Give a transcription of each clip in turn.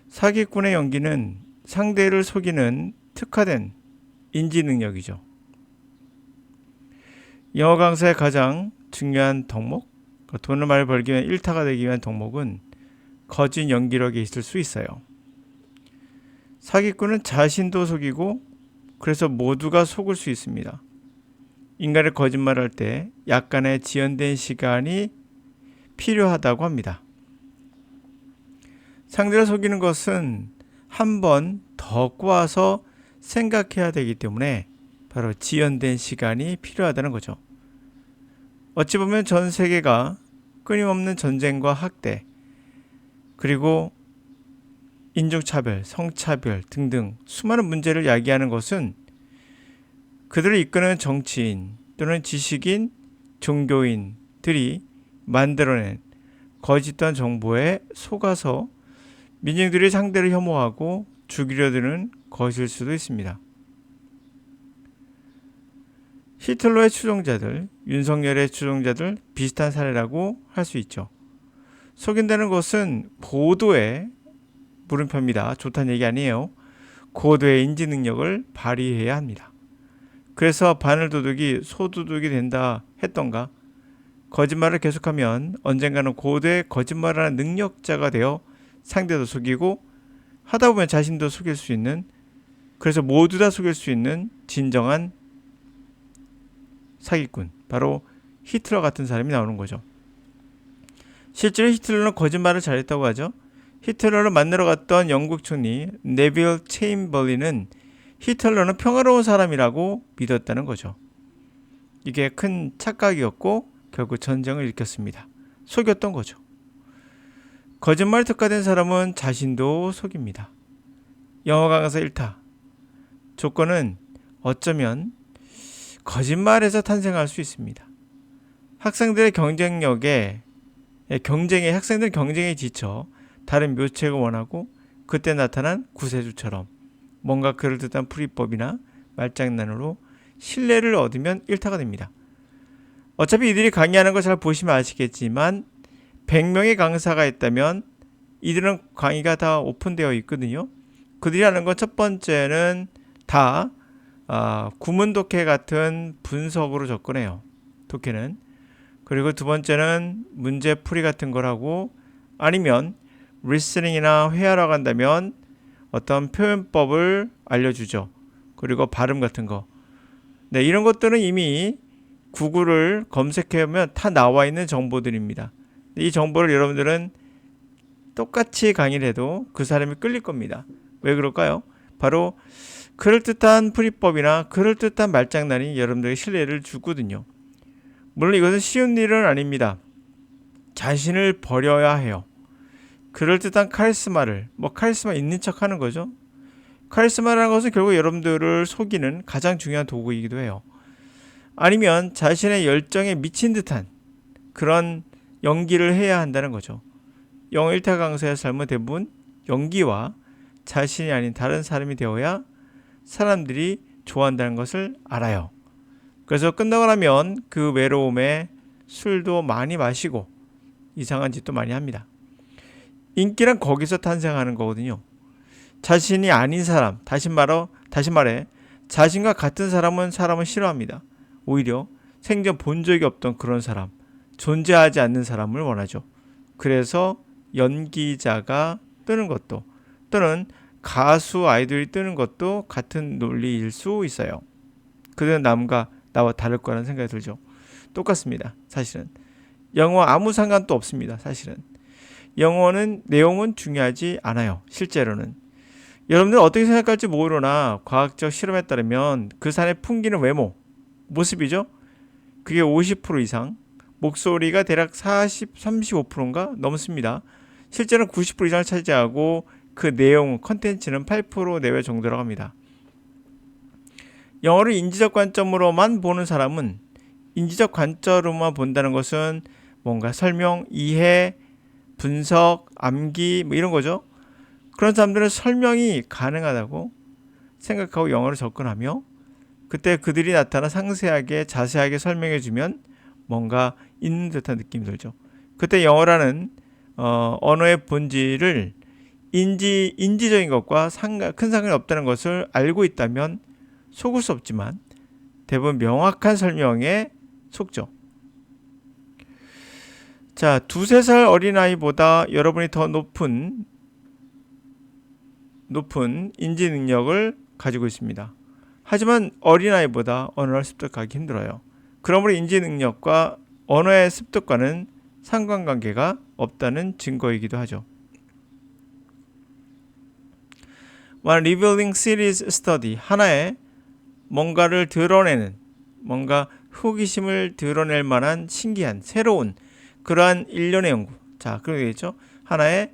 사기꾼의 연기는 상대를 속이는 특화된 인지 능력이죠. 영어 강사의 가장 중요한 덕목, 돈을 많이 벌기 위한 일타가 되기 위한 덕목은 거짓 연기력에 있을 수 있어요. 사기꾼은 자신도 속이고 그래서 모두가 속을 수 있습니다. 인간이 거짓말할 때 약간의 지연된 시간이 필요하다고 합니다. 상대를 속이는 것은 한 번 더 꼬아서 생각해야 되기 때문에 바로 지연된 시간이 필요하다는 거죠. 어찌 보면 전 세계가 끊임없는 전쟁과 학대, 그리고 인종차별, 성차별 등등 수많은 문제를 야기하는 것은 그들을 이끄는 정치인 또는 지식인, 종교인들이 만들어낸 거짓된 정보에 속아서 민중들이 상대를 혐오하고 죽이려 드는 것일 수도 있습니다. 히틀러의 추종자들, 윤석열의 추종자들 비슷한 사례라고 할 수 있죠. 속인다는 것은 고도의 물음표입니다. 좋다는 얘기 아니에요. 고도의 인지 능력을 발휘해야 합니다. 그래서 바늘도둑이 소도둑이 된다 했던가? 거짓말을 계속하면 언젠가는 고도의 거짓말하는 능력자가 되어 상대도 속이고 하다 보면 자신도 속일 수 있는, 그래서 모두 다 속일 수 있는 진정한 사기꾼, 바로 히틀러 같은 사람이 나오는 거죠. 실제로 히틀러는 거짓말을 잘했다고 하죠. 히틀러를 만나러 갔던 영국 총리 네빌 체인벌린은 히틀러는 평화로운 사람이라고 믿었다는 거죠. 이게 큰 착각이었고 결국 전쟁을 일으켰습니다. 속였던 거죠. 거짓말 특화된 사람은 자신도 속입니다. 영어 강사 1타. 조건은 어쩌면 거짓말에서 탄생할 수 있습니다. 학생들의 학생들 경쟁에 지쳐 다른 묘책을 원하고 그때 나타난 구세주처럼 뭔가 그럴듯한 풀이법이나 말장난으로 신뢰를 얻으면 1타가 됩니다. 어차피 이들이 강의하는 거 잘 보시면 아시겠지만 100명의 강사가 있다면 이들은 강의가 다 오픈되어 있거든요. 그들이 하는 건 첫 번째는 다 구문독해 같은 분석으로 접근해요. 독해는. 그리고 두 번째는 문제풀이 같은 걸 하고, 아니면 리스닝이나 회화로 간다면 어떤 표현법을 알려주죠. 그리고 발음 같은 거. 네, 이런 것들은 이미 구글을 검색해보면 다 나와 있는 정보들입니다. 이 정보를 여러분들은 똑같이 강의를 해도 그 사람이 끌릴 겁니다. 왜 그럴까요? 바로 그럴듯한 풀이법이나 그럴듯한 말장난이 여러분들에게 신뢰를 주거든요. 물론 이것은 쉬운 일은 아닙니다. 자신을 버려야 해요. 그럴듯한 카리스마 있는 척 하는 거죠. 카리스마라는 것은 결국 여러분들을 속이는 가장 중요한 도구이기도 해요. 아니면 자신의 열정에 미친 듯한 그런 연기를 해야 한다는 거죠. 영어 1타 강사의 삶은 대부분 연기와 자신이 아닌 다른 사람이 되어야 사람들이 좋아한다는 것을 알아요. 그래서 끝나고 나면 그 외로움에 술도 많이 마시고 이상한 짓도 많이 합니다. 인기란 거기서 탄생하는 거거든요. 자신이 아닌 사람, 다시 말해 자신과 같은 사람은 싫어합니다. 오히려 생전 본 적이 없던 그런 사람, 존재하지 않는 사람을 원하죠. 그래서 연기자가 뜨는 것도, 또는 가수 아이돌이 뜨는 것도 같은 논리일 수 있어요. 그들은 남과 나와 다를 거라는 생각이 들죠. 똑같습니다. 사실은 영어 아무 상관도 없습니다. 사실은 영어는 내용은 중요하지 않아요. 실제로는 여러분들 어떻게 생각할지 모르나 과학적 실험에 따르면 그 사람의 풍기는 외모, 모습이죠. 그게 50% 이상, 목소리가 대략 35%인가 넘습니다. 실제로는 90% 이상을 차지하고 그 내용, 컨텐츠는 8% 내외 정도라고 합니다. 영어를 인지적 관점으로만 보는 사람은, 인지적 관점으로만 본다는 것은 뭔가 설명, 이해, 분석, 암기 이런 거죠. 그런 사람들은 설명이 가능하다고 생각하고 영어를 접근하며 그때 그들이 나타나 상세하게 자세하게 설명해주면 뭔가 있는 듯한 느낌이 들죠. 그때 영어라는 언어의 본질을 인지적인 것과 큰 상관이 없다는 것을 알고 있다면 속을 수 없지만 대부분 명확한 설명에 속죠. 자, 2~3살 어린아이보다 여러분이 더 높은 인지 능력을 가지고 있습니다. 하지만 어린아이보다 언어를 습득하기 힘들어요. 그러므로 인지 능력과 언어의 습득과는 상관관계가 없다는 증거이기도 하죠. One revealing series study, 하나의 뭔가를 드러내는, 뭔가 호기심을 드러낼 만한 신기한, 새로운 그러한 일련의 연구. 자, 그렇게 되겠죠. 하나의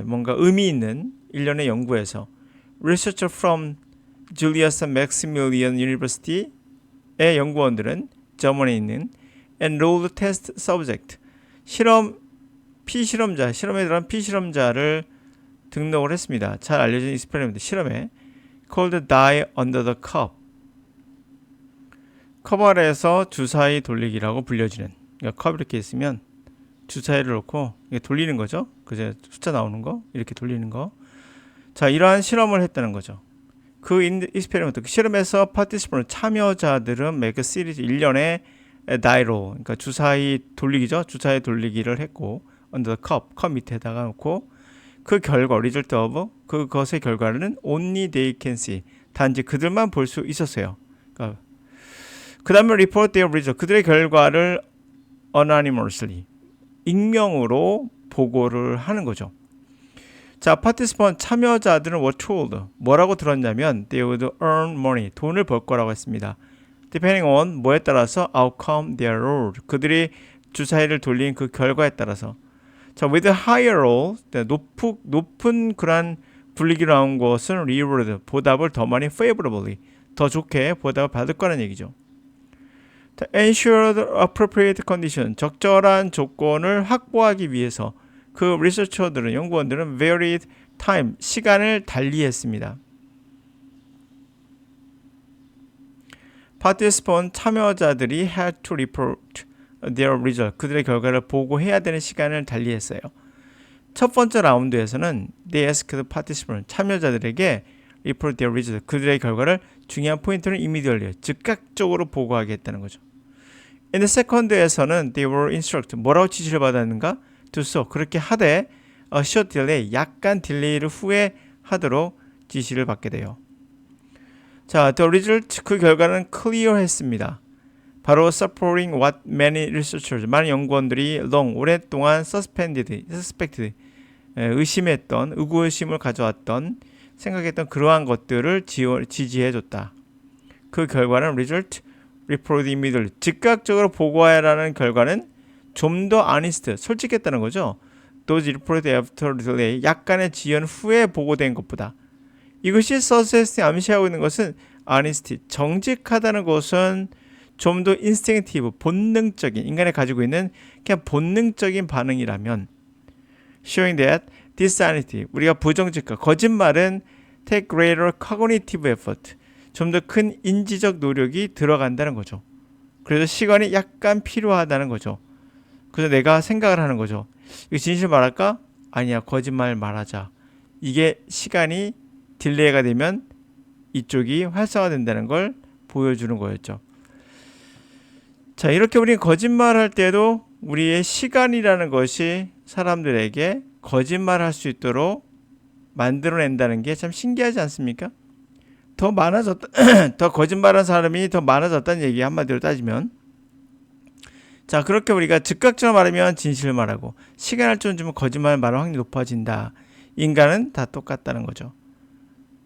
뭔가 의미 있는 일련의 연구에서 Researcher from Julius Maximilian University의 연구원들은 저먼에 있는 Enrolled Test Subject, 피실험자, 실험에 들어간 피실험자를 등록을 했습니다. 잘 알려진 익스페리먼트 실험에 called die under the cup, 컵 아래에서 주사위 돌리기라고 불려지는, 그러니까 컵 이렇게 있으면 주사위를 놓고 이게 돌리는 거죠. 그제 숫자 나오는 거 이렇게 돌리는 거. 자, 이러한 실험을 했다는 거죠. 그 익스페리먼트, 그 실험에서 파티시펀트, 참여자들은 매그 시리즈 1년에 다이로, 그러니까 주사위 돌리기죠. 주사위 돌리기를 했고 under the cup, 컵 밑에다가 놓고 그 결과 result of, 그것의 결과는 only they can see, 단지 그들만 볼 수 있었어요. 그러니까 그 다음에 report their result, 그들의 결과를 anonymously, 익명으로 보고를 하는 거죠. 자, participant, 참여자들은 were told, 뭐라고 들었냐면 they would earn money, 돈을 벌 거라고 했습니다. depending on, 뭐에 따라서 outcome their role, 그들이 주사위를 돌린 그 결과에 따라서. 자, with a higher roll, 높은 그런 분리기로 나온 것은 reward, 보답을 더 많이 favorably, 더 좋게 보답을 받을 거라는 얘기죠. 자, ensure the appropriate condition, 적절한 조건을 확보하기 위해서 그 리서처들은, 연구원들은 varied time, 시간을 달리했습니다. participant, 참여자들이 had to report their result, 그들의 결과를 보고해야 되는 시간을 달리했어요. 첫 번째 라운드에서는 they asked the participant, 참여자들에게 report their result, 그들의 결과를 중요한 포인트를 immediately, 즉각적으로 보고하게 했다는 거죠. In the second에서는 they were instructed, 뭐라고 지시를 받았는가? do so, 그렇게 하되 a short delay, 약간 딜레이를 후에 하도록 지시를 받게 돼요. 자, the result, 그 결과는 clear 했습니다. 바로 supporting what many researchers, 많은 연구원들이 long, 오랫동안 suspected, 의심했던, 의구심을 가져왔던, 생각했던 그러한 것들을 지지해줬다. 그 결과는 result, report immediately, 즉각적으로 보고하라는 결과는 좀 더 honest, 솔직했다는 거죠. Those reported after delay, 약간의 지연 후에 보고된 것보다. 이것이 success이 암시하고 있는 것은 honesty, 정직하다는 것은 좀 더 instinctive, 본능적인, 인간이 가지고 있는 그냥 본능적인 반응이라면 showing that dishonesty, 우리가 부정직과 거짓말은 take greater cognitive effort, 좀 더 큰 인지적 노력이 들어간다는 거죠. 그래서 시간이 약간 필요하다는 거죠. 그래서 내가 생각을 하는 거죠. 이거 진실 말할까? 아니야, 거짓말 말하자. 이게 시간이 딜레이가 되면 이쪽이 활성화된다는 걸 보여주는 거였죠. 자, 이렇게 우리는 거짓말할 때도 우리의 시간이라는 것이 사람들에게 거짓말할 수 있도록 만들어낸다는 게 참 신기하지 않습니까? 더 거짓말한 사람이 더 많아졌다는 얘기, 한마디로 따지면. 자, 그렇게 우리가 즉각적으로 말하면 진실을 말하고 시간을 좀 주면 거짓말 말할 확률이 높아진다. 인간은 다 똑같다는 거죠.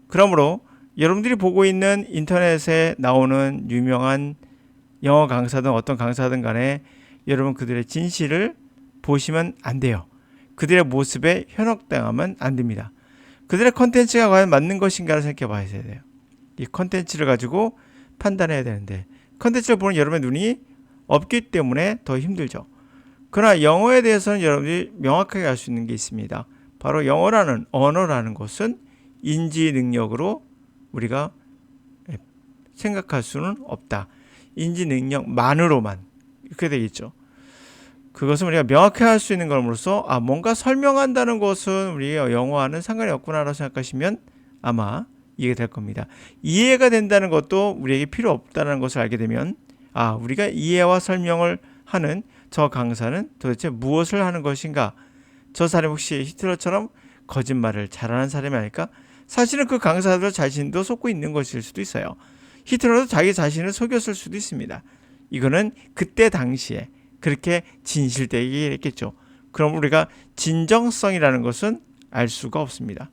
그러므로 여러분들이 보고 있는 인터넷에 나오는 유명한 영어 강사든 어떤 강사든 간에 여러분 그들의 진실을 보시면 안 돼요. 그들의 모습에 현혹당하면 안 됩니다. 그들의 컨텐츠가 과연 맞는 것인가를 생각해 봐야 돼요. 이 컨텐츠를 가지고 판단해야 되는데 컨텐츠를 보는 여러분의 눈이 없기 때문에 더 힘들죠. 그러나 영어에 대해서는 여러분들이 명확하게 알 수 있는 게 있습니다. 바로 영어라는 언어라는 것은 인지 능력으로 우리가 생각할 수는 없다. 인지 능력만으로만 이렇게 되겠죠. 그것은 우리가 명확히 할 수 있는 것으로서 뭔가 설명한다는 것은 우리 영어와는 상관이 없구나라고 생각하시면 아마 이해가 될 겁니다. 이해가 된다는 것도 우리에게 필요 없다는 것을 알게 되면 우리가 이해와 설명을 하는 저 강사는 도대체 무엇을 하는 것인가? 저 사람이 혹시 히틀러처럼 거짓말을 잘하는 사람이 아닐까? 사실은 그 강사들 자신도 속고 있는 것일 수도 있어요. 히틀러도 자기 자신을 속였을 수도 있습니다. 이거는 그때 당시에 그렇게 진실되게 했겠죠. 그럼 우리가 진정성이라는 것은 알 수가 없습니다.